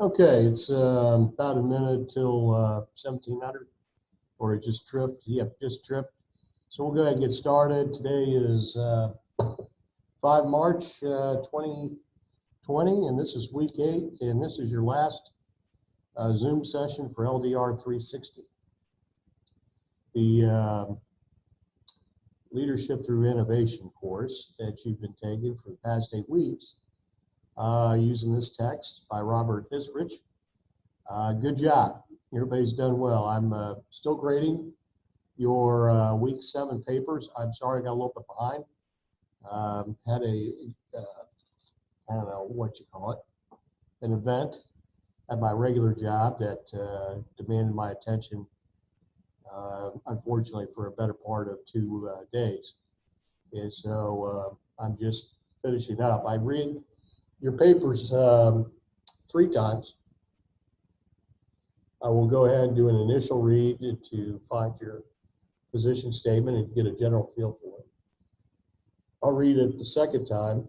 Okay, it's about a minute till 1700, or it just tripped. Yep, just tripped. So we'll go ahead and get started. Today is 5 March 2020, and this is week 8, and this is your last Zoom session for LDR 360. The Leadership Through Innovation course that you've been taking for the past 8 weeks using this text by Robert Isrich. Good job. Everybody's done well. I'm still grading your week 7 papers. I'm sorry I got a little bit behind. Had I don't know what you call it, an event at my regular job that demanded my attention, unfortunately, for a better part of 2 days. And so I'm just finishing up. I read your papers 3 times. I will go ahead and do an initial read to find your position statement and get a general feel for it. I'll read it the second time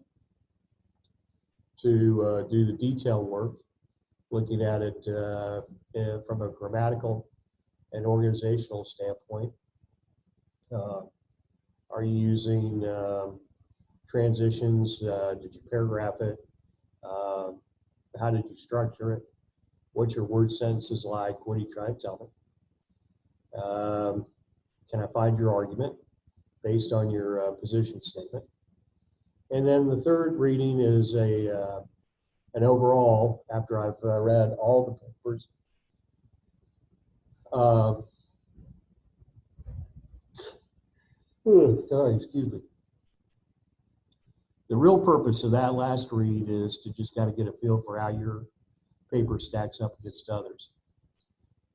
to do the detailed work, looking at it from a grammatical and organizational standpoint. Are you using transitions? Did you paragraph it? How did you structure it? What's your word sentences like? What are you trying to tell me? Can I find your argument based on your position statement? And then the third reading is an overall, after I've read all the papers. Sorry, excuse me. The real purpose of that last read is to just kind of get a feel for how your paper stacks up against others.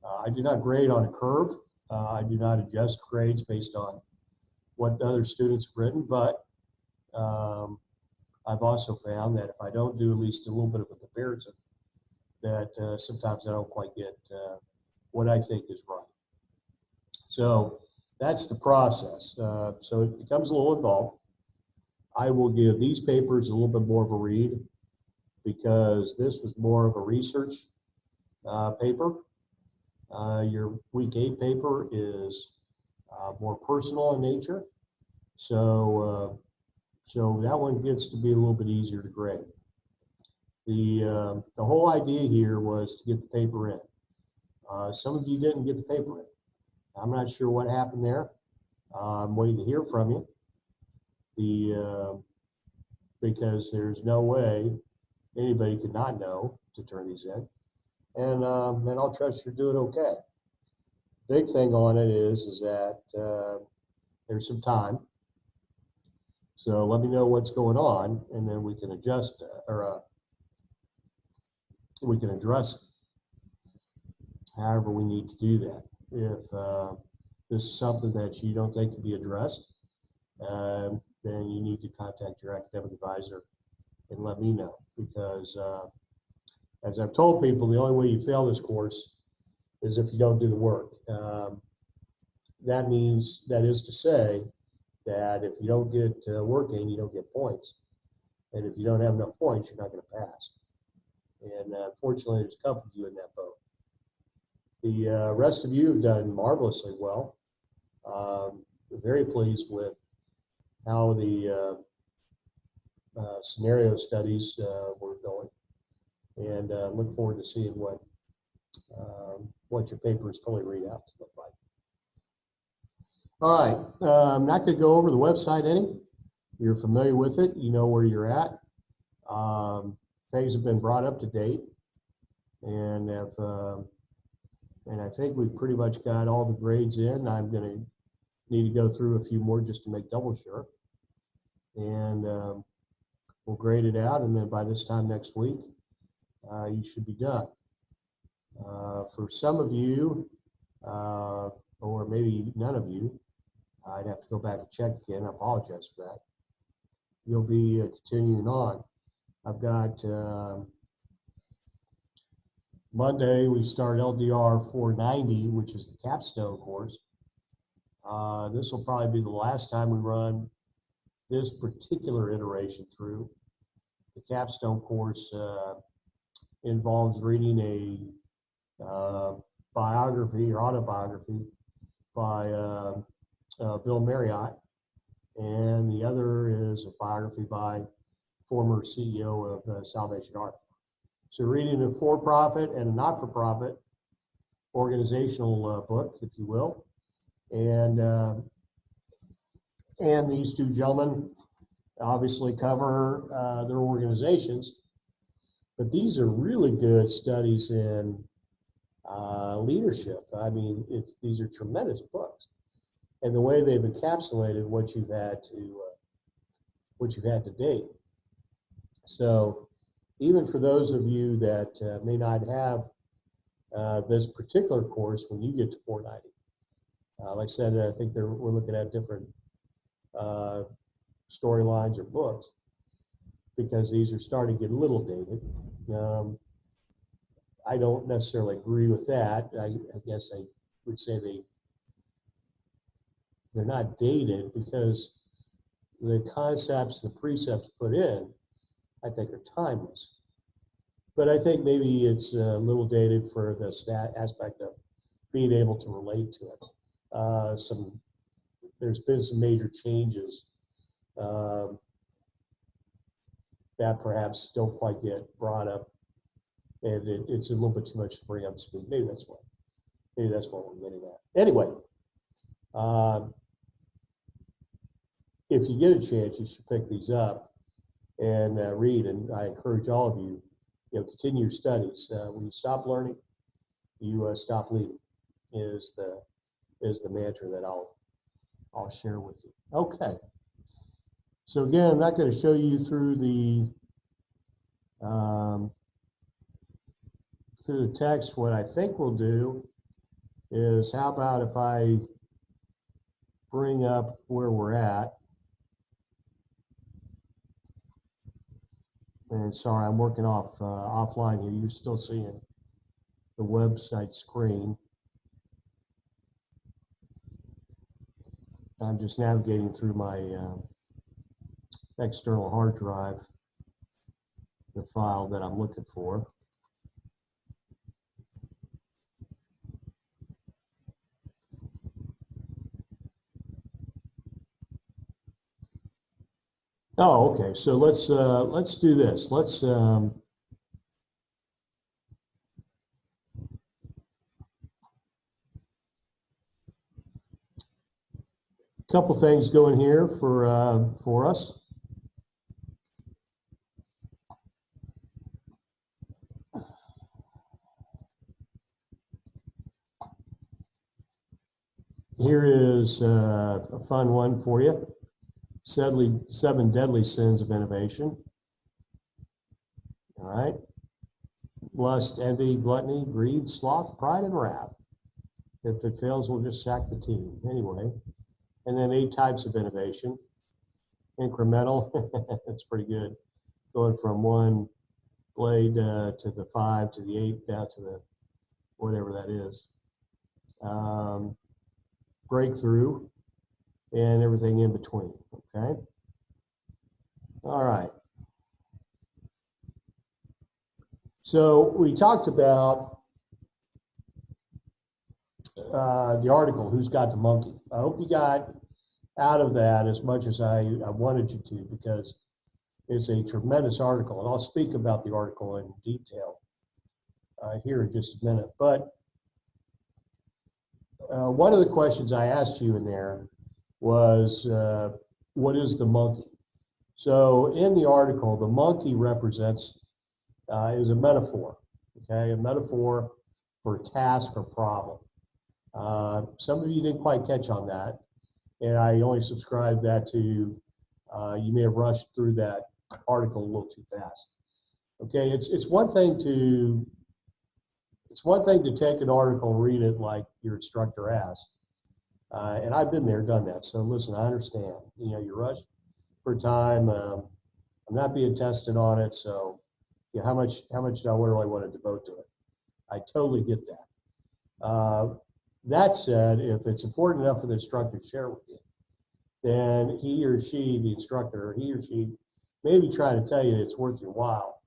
I do not grade on a curve. I do not adjust grades based on what the other students have written, but I've also found that if I don't do at least a little bit of a comparison, that sometimes I don't quite get what I think is right. So that's the process. So it becomes a little involved. I will give these papers a little bit more of a read because this was more of a research paper. Your week 8 paper is more personal in nature. So that one gets to be a little bit easier to grade. The whole idea here was to get the paper in. Some of you didn't get the paper in. I'm not sure what happened there. I'm waiting to hear from you. Because there's no way anybody could not know to turn these in. And I'll trust you're doing okay. Big thing on it is that there's some time. So let me know what's going on, and then we can adjust we can address it. However, we need to do that. If this is something that you don't think can be addressed, then you need to contact your academic advisor and let me know, because as I've told people, the only way you fail this course is if you don't do the work. That is to say that if you don't get work in, you don't get points. And if you don't have enough points, you're not going to pass. And unfortunately, there's a couple of you in that boat. The rest of you have done marvelously well. We're very pleased with how the scenario studies were going, and look forward to seeing what your papers fully read out to look like. All right, I'm not going to go over the website any. You're familiar with it. You know where you're at. Things have been brought up to date, and I think we've pretty much got all the grades in. I'm going to need to go through a few more just to make double sure. And we'll grade it out, and then by this time next week, you should be done. For some of you, or maybe none of you, I'd have to go back and check again. I apologize for that. You'll be continuing on. I've got Monday, we start LDR 490, which is the capstone course. This will probably be the last time we run this particular iteration through. The capstone course involves reading a biography or autobiography by Bill Marriott, and the other is a biography by former CEO of Salvation Army. So reading a for-profit and a not-for-profit organizational book, if you will, and these two gentlemen obviously cover their organizations, but these are really good studies in leadership. I mean, these are tremendous books, and the way they've encapsulated what you've had to date. So, even for those of you that may not have this particular course when you get to 490, like I said, I think we're looking at different storylines or books because these are starting to get a little dated. I don't necessarily agree with that. I guess I would say they're not dated because the concepts, the precepts put in, I think are timeless. But I think maybe it's a little dated for the aspect of being able to relate to it. There's been some major changes that perhaps don't quite get brought up, and it's a little bit too much to bring up to speed. Maybe that's what we're getting at. Anyway, if you get a chance, you should pick these up and read. And I encourage all of you, continue your studies. When you stop learning, you stop leading. Is the mantra that I'll share with you. Okay. So again, I'm not going to show you through the text. What I think we'll do is, how about if I bring up where we're at? And sorry, I'm working offline here. You're still seeing the website screen. I'm just navigating through my external hard drive, the file that I'm looking for. Oh, okay. So let's do this. Let's couple things going here for us. Here is a fun one for you. 7 deadly sins of innovation. All right. Lust, envy, gluttony, greed, sloth, pride, and wrath. If it fails, we'll just sack the team. Anyway. And then 8 types of innovation. Incremental, that's pretty good. Going from 1 blade to the 5 to the 8 down to the whatever that is. Breakthrough and everything in between, okay? All right. So we talked about the article, Who's Got the Monkey? I hope you got out of that as much as I wanted you to, because it's a tremendous article, and I'll speak about the article in detail here in just a minute. But one of the questions I asked you in there was, what is the monkey? So in the article, the monkey represents, is a metaphor, okay? A metaphor for a task or problem. Some of you didn't quite catch on that, and I only subscribed that to, you may have rushed through that article a little too fast. Okay, it's one thing to take an article and read it like your instructor asked. And I've been there, done that. So listen, I understand. You rushed for time. I'm not being tested on it, so how much do I really want to devote to it? I totally get that. That said, if it's important enough for the instructor to share with you, then he or she, the instructor, he or she, maybe try to tell you it's worth your while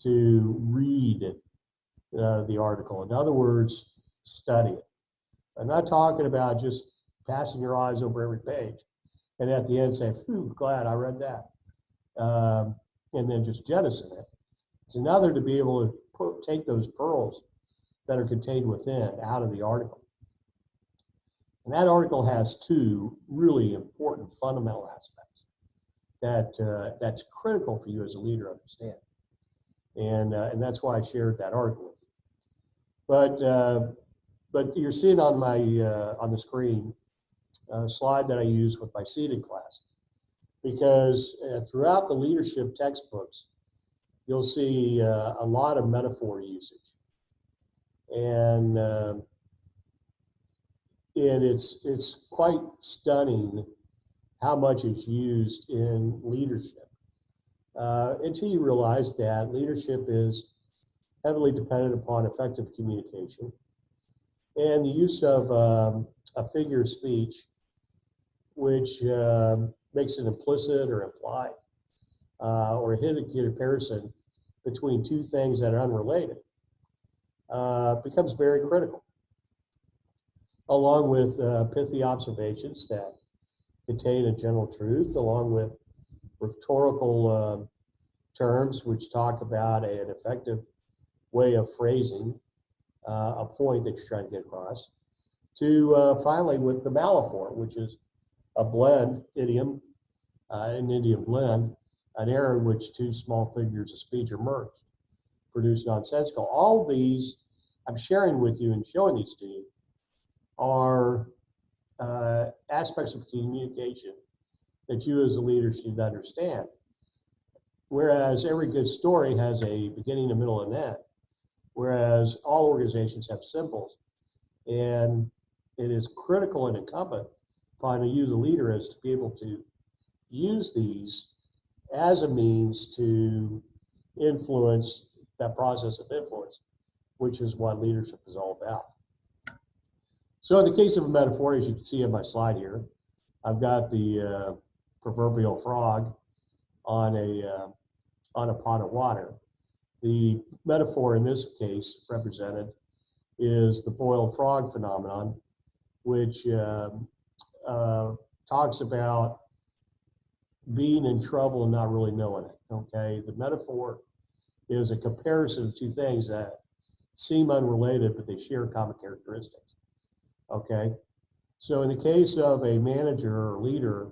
to read the article. In other words, study it. I'm not talking about just passing your eyes over every page and at the end say, phew, glad I read that, and then just jettison it. It's another to be able to take those pearls that are contained within out of the article. And that article has two really important fundamental aspects that's critical for you as a leader to understand. And that's why I shared that article with you. But you're seeing on my on the screen a slide that I use with my seated class, because throughout the leadership textbooks, you'll see a lot of metaphor usage, and it's quite stunning how much is used in leadership. Until you realize that leadership is heavily dependent upon effective communication and the use of a figure of speech, which makes it implicit or implied, or a hidden comparison between two things that are unrelated, becomes very critical, along with pithy observations that contain a general truth, along with rhetorical terms which talk about an effective way of phrasing a point that you're trying to get across, to finally with the Malaphor, which is a blend idiom, an idiom blend, an era in which two small figures of speech are merged, produce nonsensical. All these I'm sharing with you and showing these to you are aspects of communication that you as a leader should understand. Whereas every good story has a beginning, a middle, and end, whereas all organizations have symbols. And it is critical and incumbent upon you, the leader, is to be able to use these as a means to influence that process of influence, which is what leadership is all about. So in the case of a metaphor, as you can see on my slide here, I've got the proverbial frog on a pot of water. The metaphor in this case represented is the boiled frog phenomenon, which talks about being in trouble and not really knowing it. Okay, the metaphor is a comparison of two things that seem unrelated, but they share common characteristics. Okay, so in the case of a manager or leader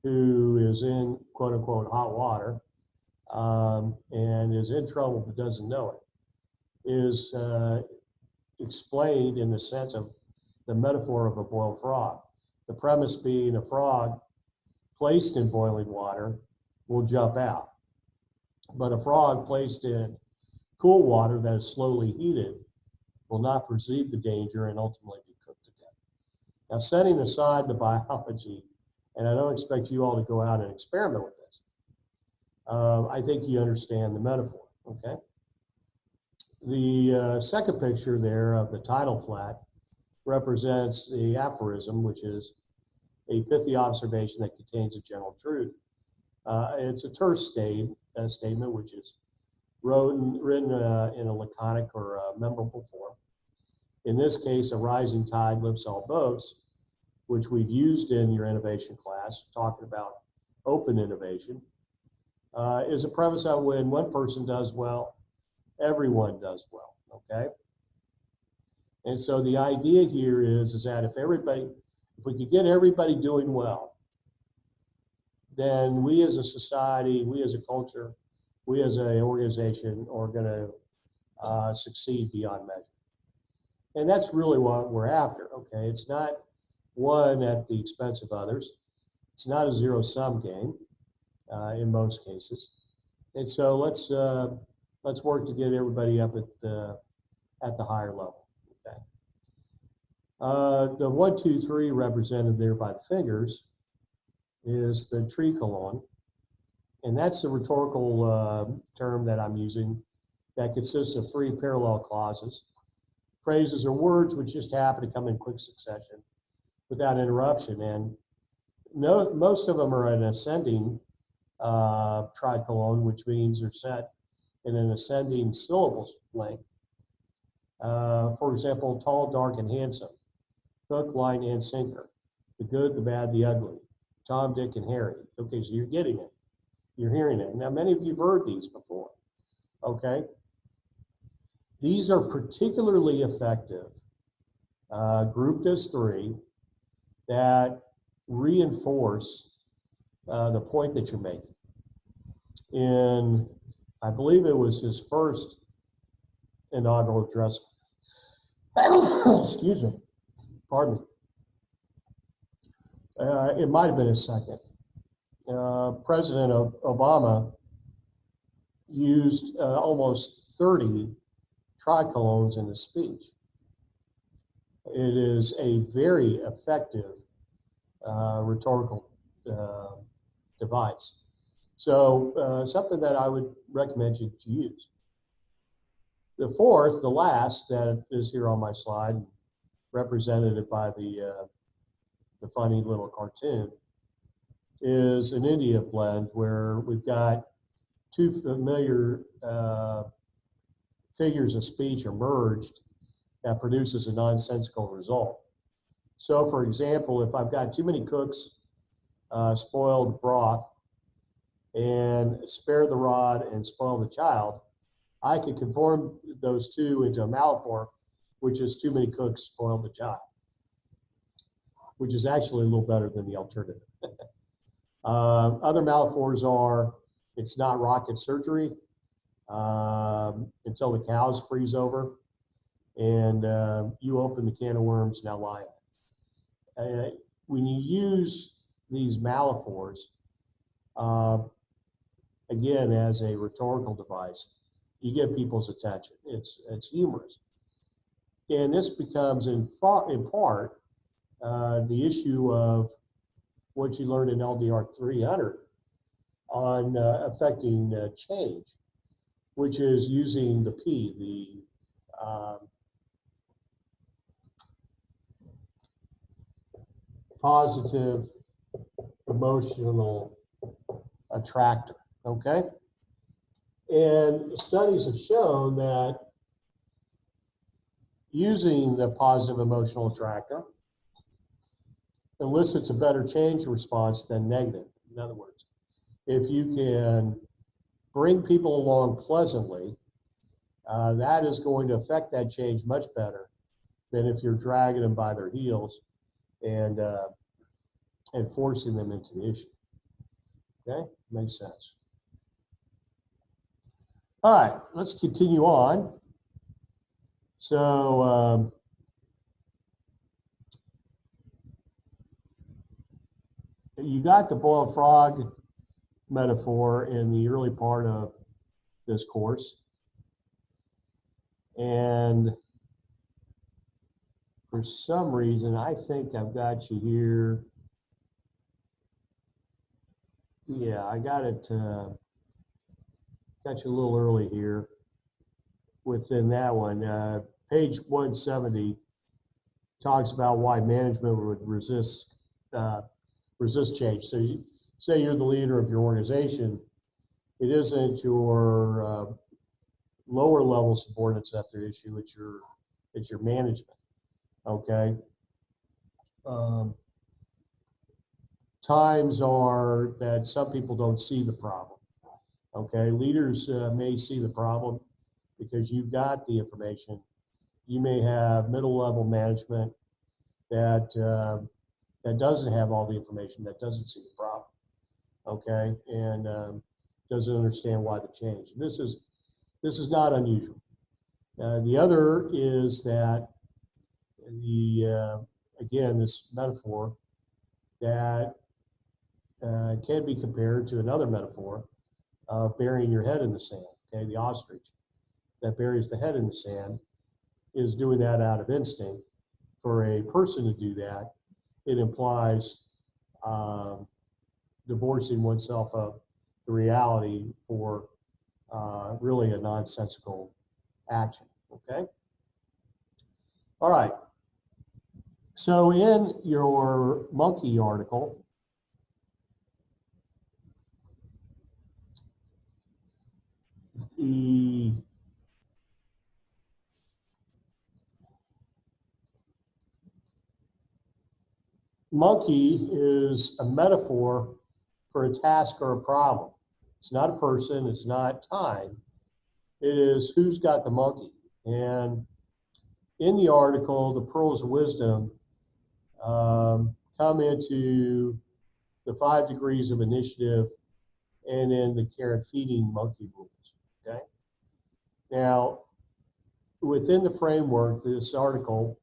who is in quote unquote hot water and is in trouble but doesn't know it, is explained in the sense of the metaphor of a boiled frog. The premise being a frog placed in boiling water will jump out, but a frog placed in cool water that is slowly heated will not perceive the danger and ultimately be cooked to death. Now, setting aside the biology, and I don't expect you all to go out and experiment with this, I think you understand the metaphor, okay? The second picture there of the title flat represents the aphorism, which is a pithy observation that contains a general truth. It's a terse statement, which is written in a laconic or a memorable form. In this case, a rising tide lifts all boats, which we've used in your innovation class, talking about open innovation, is a premise that when one person does well, everyone does well, okay? And so the idea here is that if we could get everybody doing well, then we as a society, we as a culture, we as an organization are going to succeed beyond measure. And that's really what we're after, okay? It's not one at the expense of others. It's not a zero-sum game in most cases. And so let's work to get everybody up at the higher level, okay? The 1, 2, 3 represented there by the fingers is the Tricolon, and that's the rhetorical term that I'm using that consists of 3 parallel clauses, phrases or words which just happen to come in quick succession without interruption. And most of them are an ascending tricolon, which means they're set in an ascending syllable length. For example, tall, dark, and handsome, hook, line, and sinker, the good, the bad, the ugly, Tom, Dick, and Harry. Okay, so you're getting it. You're hearing it. Now, many of you have heard these before. Okay? These are particularly effective, grouped as three, that reinforce the point that you're making. In, I believe it was his first inaugural address. Excuse me. Pardon me. It might have been his second. President Obama used almost 30 tricolons in his speech. It is a very effective rhetorical device. So something that I would recommend you to use. The fourth, the last, that is here on my slide, represented by the funny little cartoon, is an India blend where we've got two familiar figures of speech are merged that produces a nonsensical result. So, for example, if I've got too many cooks spoil the broth and spare the rod and spoil the child, I could conform those two into a Malaphor, which is too many cooks spoil the child, which is actually a little better than the alternative. Other Malaphors are, it's not rocket surgery until the cows freeze over and you open the can of worms, now lie in it. When you use these Malaphors, again, as a rhetorical device, you get people's attention. It's humorous. And this becomes, in part, the issue of what you learned in LDR 300 on affecting change, which is using the P, the positive emotional attractor, okay? And studies have shown that using the positive emotional attractor elicits a better change response than negative. In other words, if you can bring people along pleasantly, that is going to affect that change much better than if you're dragging them by their heels and forcing them into the issue. Okay, makes sense. All right, let's continue on. So you got the boiled frog metaphor in the early part of this course. And for some reason, I think I've got you here. Yeah, I got it. Got you a little early here within that one. Page 170 talks about why management would resist change. So you say you're the leader of your organization. It isn't your lower level subordinates that the issue. It's your management. Okay. Times are that some people don't see the problem. Okay, leaders may see the problem because you've got the information. You may have middle level management that that doesn't have all the information, that doesn't see the problem. Okay, and doesn't understand why the change. This is not unusual. The other is that again, this metaphor that can be compared to another metaphor of burying your head in the sand. Okay, the ostrich that buries the head in the sand is doing that out of instinct. For a person to do that, it implies divorcing oneself of the reality for really a nonsensical action. Okay. All right. So in your monkey article, the monkey is a metaphor for a task or a problem. It's not a person, it's not time. It is who's got the monkey. And in the article, the pearls of wisdom come into the 5 degrees of initiative and in the care and feeding monkey rules. Okay. Now, within the framework, this article,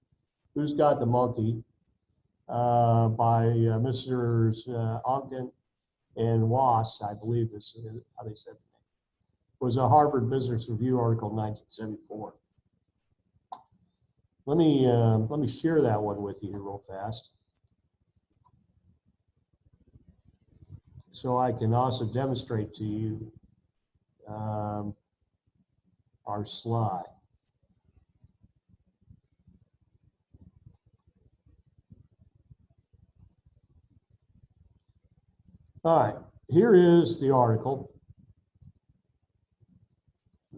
Who's Got the Monkey, by Messrs. Ogden and Wass, I believe is how they said it, was a Harvard Business Review article in 1974. Let me share that one with you real fast, so I can also demonstrate to you our slide. All right, here is the article.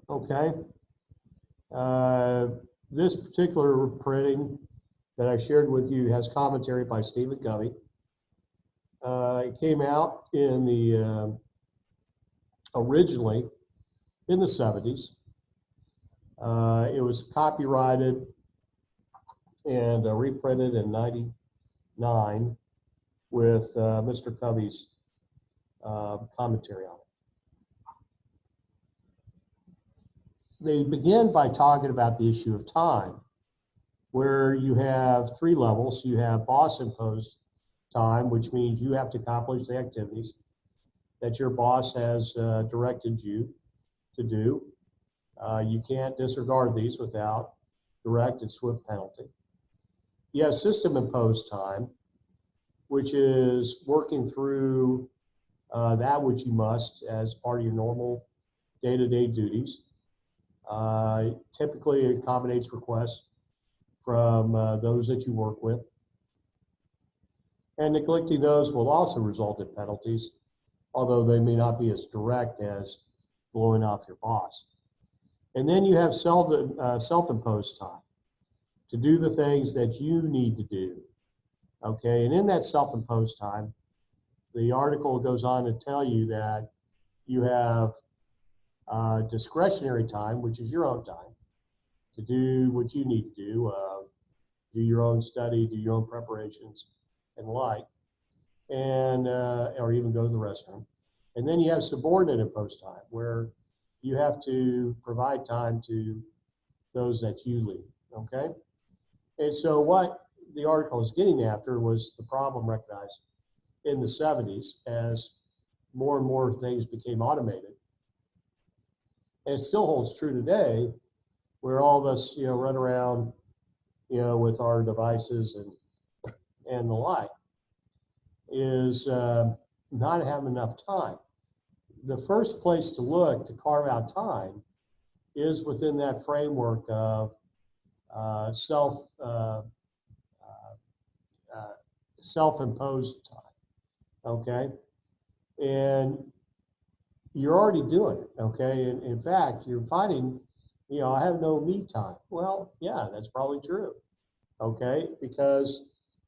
Okay. This particular printing that I shared with you has commentary by Stephen Covey. It came out in the originally in the 70s. It was copyrighted and reprinted in 99 with Mr. Covey's commentary on it. They begin by talking about the issue of time, where you have 3 levels. You have boss-imposed time, which means you have to accomplish the activities that your boss has directed you to do. You can't disregard these without direct and swift penalty. You have system-imposed time, which is working through that which you must as part of your normal day-to-day duties. Typically, it accommodates requests from those that you work with. And neglecting those will also result in penalties, although they may not be as direct as blowing off your boss. And then you have self-imposed time to do the things that you need to do. Okay, and in that self-imposed time, the article goes on to tell you that you have discretionary time, which is your own time, to do what you need to do your own study, do your own preparations and the like, and or even go to the restroom. And then you have subordinate imposed time, where you have to provide time to those that you lead, okay? And so what the article is getting after was the problem recognized in the 70s as more and more things became automated. And it still holds true today, where all of us, run around, with our devices and the like, is not having enough time. The first place to look to carve out time is within that framework of self-imposed time, okay? And you're already doing it, okay? And in fact, you're finding, I have no me time. Well, yeah, that's probably true, okay? Because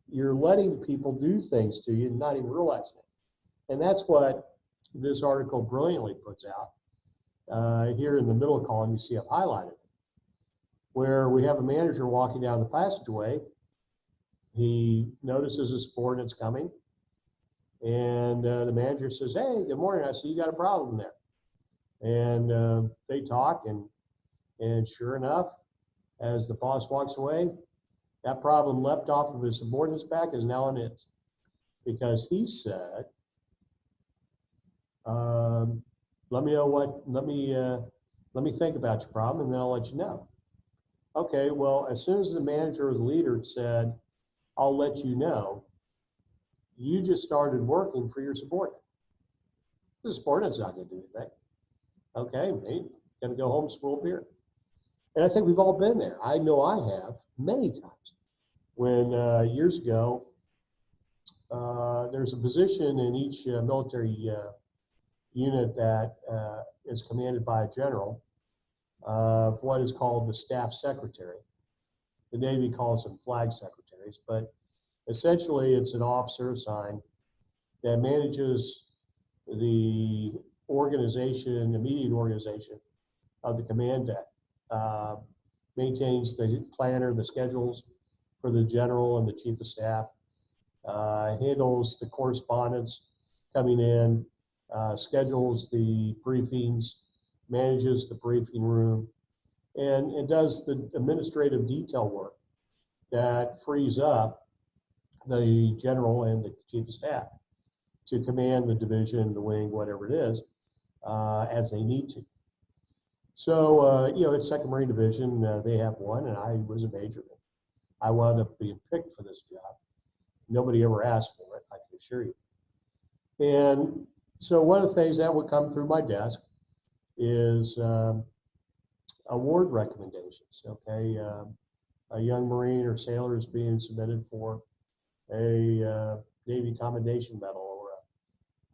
you're letting people do things to you and not even realizing it. And that's what this article brilliantly puts out. Here in the middle column, you see I've highlighted it, where we have a manager walking down the passageway. He notices a subordinate's coming, and the manager says, "Hey, good morning. I see you got a problem there." And they talk, and sure enough, as the boss walks away, that problem leapt off of his subordinate's back is now on his, because he said, "Let me know let me think about your problem, and then I'll let you know." Okay, well, as soon as the manager or the leader said, "I'll let you know," you just started working for your subordinate. The subordinate's not going to do anything. Okay, mate, going to go home, spoil beer. And I think we've all been there. I know I have many times. When years ago, there's a position in each military unit that is commanded by a general of what is called the staff secretary. The Navy calls them flag secretaries, but essentially it's an officer assigned that manages the organization, immediate organization of the command deck, maintains the planner, the schedules for the general and the chief of staff, handles the correspondence coming in, schedules the briefings, manages the briefing room, and does the administrative detail work that frees up the general and the chief of staff to command the division, the wing, whatever it is, as they need to. So, at 2nd Marine Division, they have one, and I was a major. I wound up being picked for this job. Nobody ever asked for it, I can assure you. And so one of the things that would come through my desk is award recommendations, okay? A young Marine or sailor is being submitted for a Navy Commendation Medal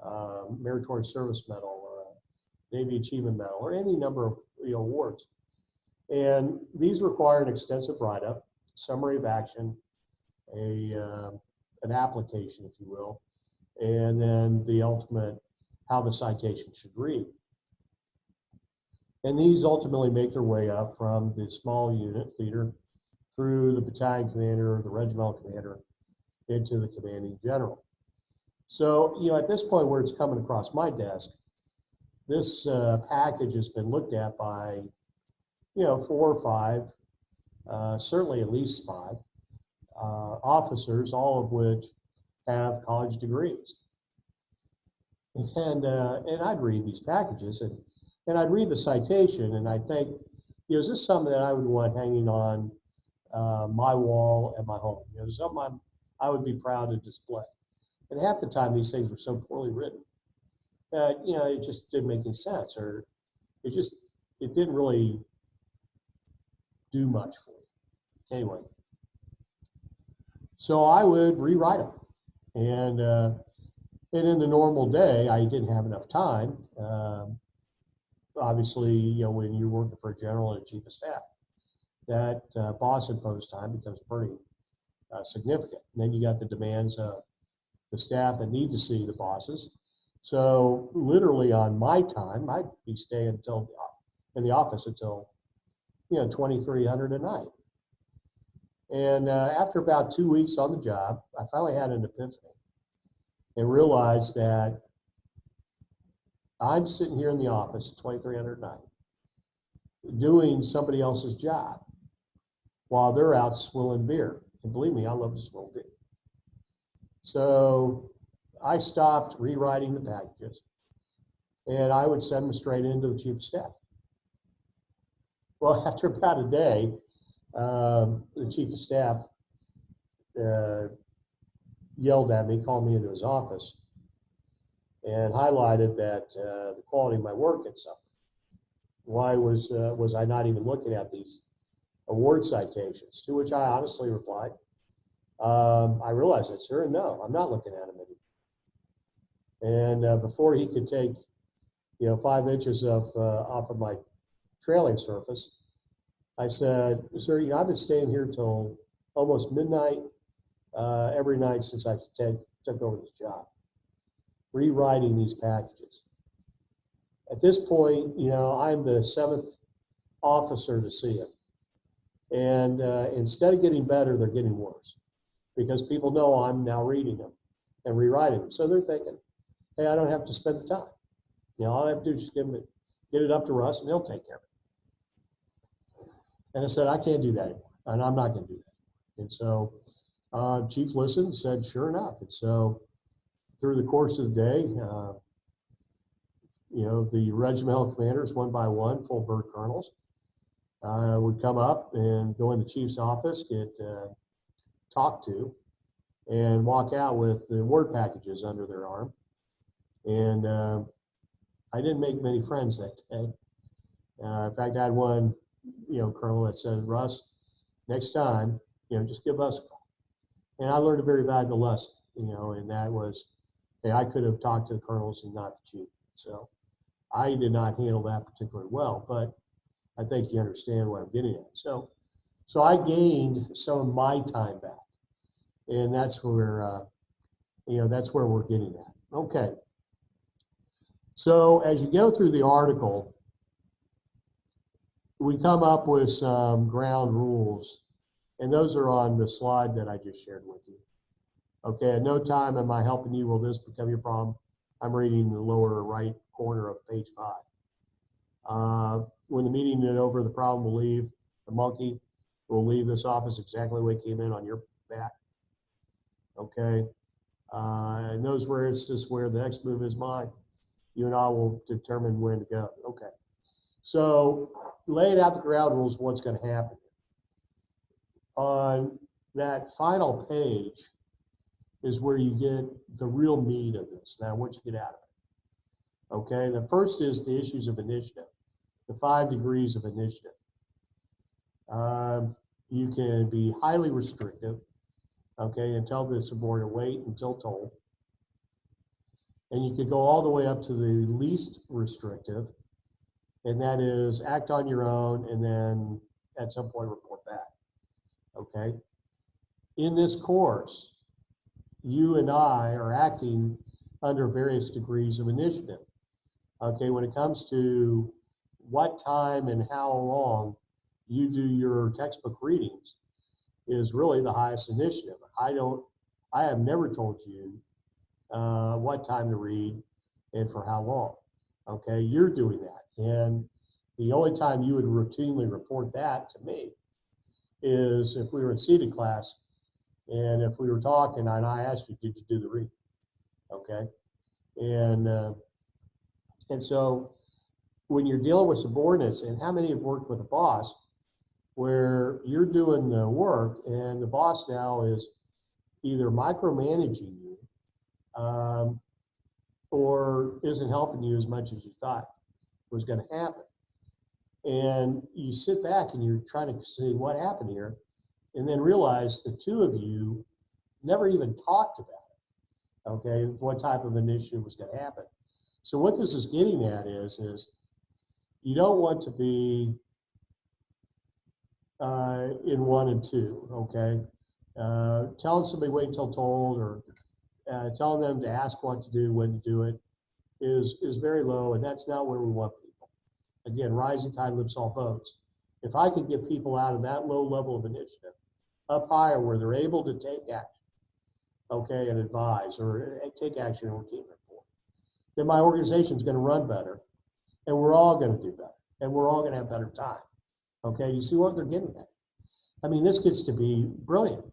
or a Meritorious Service Medal or a Navy Achievement Medal or any number of awards. And these require an extensive write-up, summary of action, an application, if you will, and then the ultimate, how the citation should read. And these ultimately make their way up from the small unit leader through the battalion commander, the regimental commander, into the commanding general. So, at this point where it's coming across my desk, this package has been looked at by, 4 or 5, certainly at least 5 officers, all of which have college degrees. And I'd read these packages and I'd read the citation and I'd think, is this something that I would want hanging on my wall at my home? Something I would be proud to display. And half the time these things were so poorly written that, it just didn't make any sense, or it didn't really do much for me. Anyway, so I would rewrite them. And in the normal day, I didn't have enough time. Obviously, when you're working for a general and a chief of staff, that boss imposed time becomes pretty significant. And then you got the demands of the staff that need to see the bosses. So literally on my time, I'd be staying in the office until 2300 a night. And after about 2 weeks on the job, I finally had an epiphany and realized that I'm sitting here in the office at 2300 a night doing somebody else's job while they're out swilling beer. And believe me, I love to swill beer. So I stopped rewriting the packages and I would send them straight into the chief of staff. Well, after about a day, the chief of staff yelled at me, called me into his office, and highlighted that the quality of my work had suffered. Why was I not even looking at these award citations? To which I honestly replied, I realized that, sir, and no, I'm not looking at them anymore. And before he could take, 5 inches off of my trailing surface, I said, sir, I've been staying here till almost midnight every night since I took over this job, rewriting these packages. At this point, I'm the 7th officer to see it. And instead of getting better, they're getting worse because people know I'm now reading them and rewriting them. So they're thinking, hey, I don't have to spend the time. All I have to do is just get it up to Russ and he'll take care of it. And I said, I can't do that anymore, and I'm not going to do that. And so Chief listened and said, sure enough. And so through the course of the day, the regimental commanders, one by one, full bird colonels, would come up and go in the chief's office, get talked to, and walk out with the award packages under their arm. And I didn't make many friends that day. In fact, I had one, colonel that said, Russ, next time, just give us a call. And I learned a very valuable lesson, and that was, hey, I could have talked to the colonels and not the chief. So I did not handle that particularly well, but I think you understand what I'm getting at. So I gained some of my time back, and that's where, that's where we're getting at. Okay. So as you go through the article, we come up with some ground rules, and those are on the slide that I just shared with you. Okay, at no time am I helping you. Will this become your problem? I'm reading the lower right corner of page 5. When the meeting is over, the problem will leave. The monkey will leave this office exactly the way it came in on your back. Okay, and those words just where the next move is mine. You and I will determine when to go. Okay, so laying out the ground rules, what's going to happen. On that final page is where you get the real meat of this. Now, what you get out of it. Okay, the first is the issues of initiative, the 5 degrees of initiative. You can be highly restrictive, okay, and tell the subordinate wait until told. And you could go all the way up to the least restrictive, and that is act on your own and then at some point report back, okay? In this course, you and I are acting under various degrees of initiative, okay? When it comes to what time and how long you do your textbook readings is really the highest initiative. I have never told you what time to read and for how long. Okay, you're doing that. And the only time you would routinely report that to me is if we were in seated class and if we were talking and I asked you, did you do the read? Okay, and so when you're dealing with subordinates, and how many have worked with a boss where you're doing the work and the boss now is either micromanaging you or isn't helping you as much as you thought was going to happen. And you sit back and you're trying to see what happened here and then realize the two of you never even talked about it, okay, what type of initiative was going to happen. So what this is getting at is you don't want to be in 1 and 2, okay? Telling somebody wait until told or telling them to ask what to do, when to do it is very low, and that's not where we want people. Again, rising tide lifts all boats. If I could get people out of that low level of initiative up higher where they're able to take action, okay, and advise or take action on team report, then my organization is going to run better, and we're all going to do better, and we're all going to have better time. Okay, you see what they're getting at? I mean, this gets to be brilliant.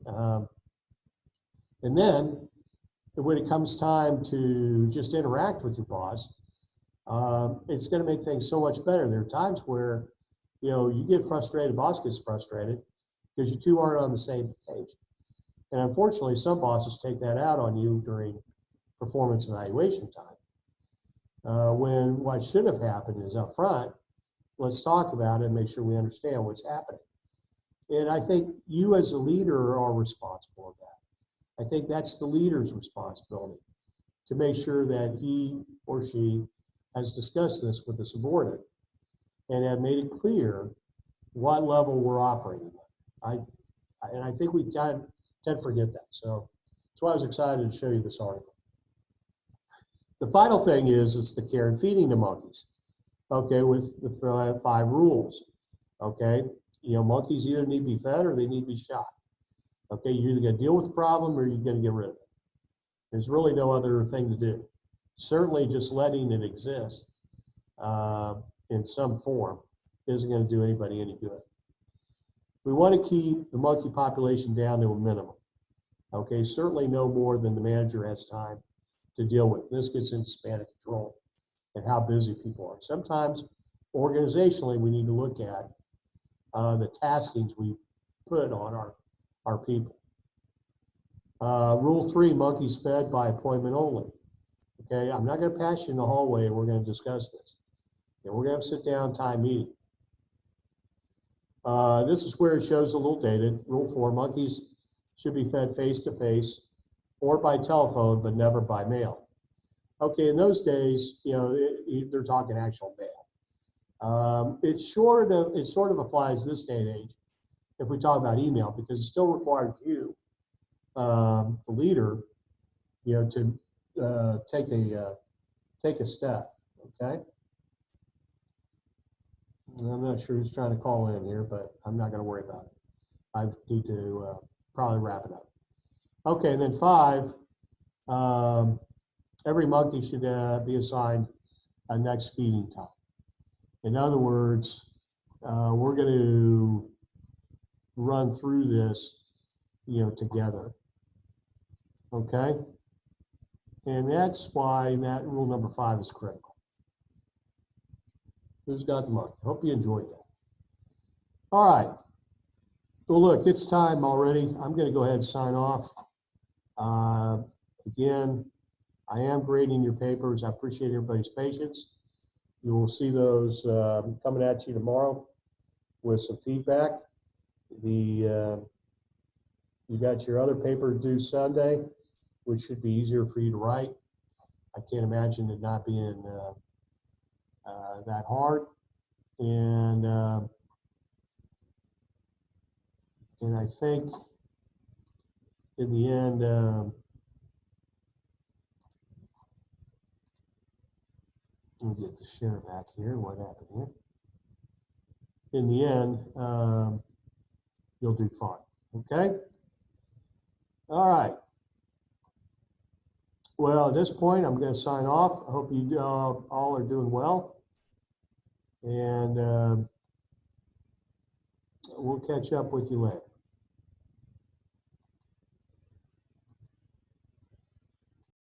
And then when it comes time to just interact with your boss, it's going to make things so much better. There are times where, you get frustrated, boss gets frustrated because you two aren't on the same page. And unfortunately, some bosses take that out on you during performance evaluation time. When what should have happened is up front, let's talk about it and make sure we understand what's happening. And I think you as a leader are responsible of that. I think that's the leader's responsibility to make sure that he or she has discussed this with the subordinate and have made it clear what level we're operating at. And I think we tend to forget that. So that's why I was excited to show you this article. The final thing is the care and feeding the monkeys. Okay, with the 5 rules. Okay, monkeys either need to be fed or they need to be shot. Okay, you're either going to deal with the problem or you're going to get rid of it. There's really no other thing to do. Certainly just letting it exist in some form isn't going to do anybody any good. We want to keep the monkey population down to a minimum. Okay, certainly no more than the manager has time to deal with. This gets into span of control and how busy people are. Sometimes organizationally we need to look at the taskings we put on our people. Rule 3, monkeys fed by appointment only. Okay, I'm not going to pass you in the hallway and we're going to discuss this. And we're going to have a sit down time meeting. This is where it shows a little dated. Rule 4, monkeys should be fed face to face or by telephone, but never by mail. Okay, in those days, they're talking actual mail. It sort of applies this day and age if we talk about email, because it still requires you, the leader, to take a step. Okay. I'm not sure who's trying to call in here, but I'm not going to worry about it. I need to probably wrap it up. Okay, and then 5, every monkey should be assigned a next feeding time. In other words, we're going to run through this, together. Okay, and that's why that rule number 5 is critical. Who's got the monkey? Hope you enjoyed that. All right. Well, look, it's time already. I'm going to go ahead and sign off. Again, I am grading your papers. I appreciate everybody's patience. You will see those coming at you tomorrow with some feedback. You got your other paper due Sunday, which should be easier for you to write. I can't imagine it not being that hard. And I think in the end, let me get the share back here. What happened here? In the end, you'll do fine. Okay? All right. Well, at this point, I'm going to sign off. I hope you all are doing well. And we'll catch up with you later.